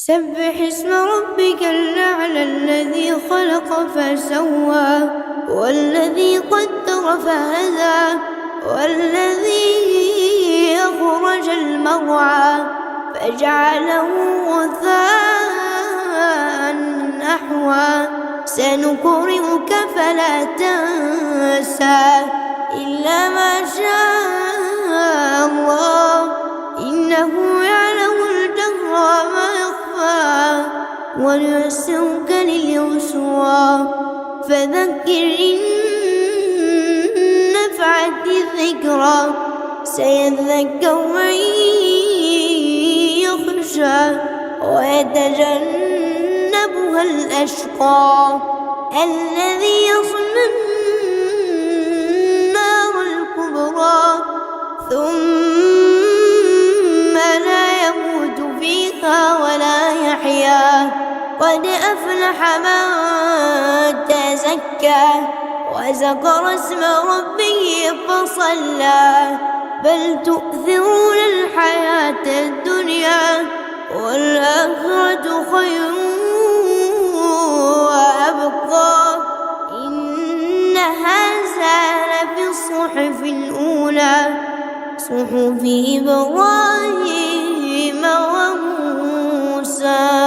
سبح اسم ربك الأعلى الذي خلق فسوى والذي قدر فهدى والذي أخرج المرعى فجعله غثاء نحوا سنقرئك فلا تنسى إلا ما شاء الله إنه يعلم الجهر وما يخفى ونيسرك لليسرى فذكر إن نفعت الذكرى سيذكر من يخشى ويتجنبها الأشقى الذي يصلى النار الكبرى ثم لا يموت فيها ولا يحيا قد أفلح من تزكى وذكر اسم ربه فصلى بل تؤثرون الحياة الدنيا والآخرة خير وأبقى إن هذا لفي الصحف الأولى صحف إبراهيم وموسى.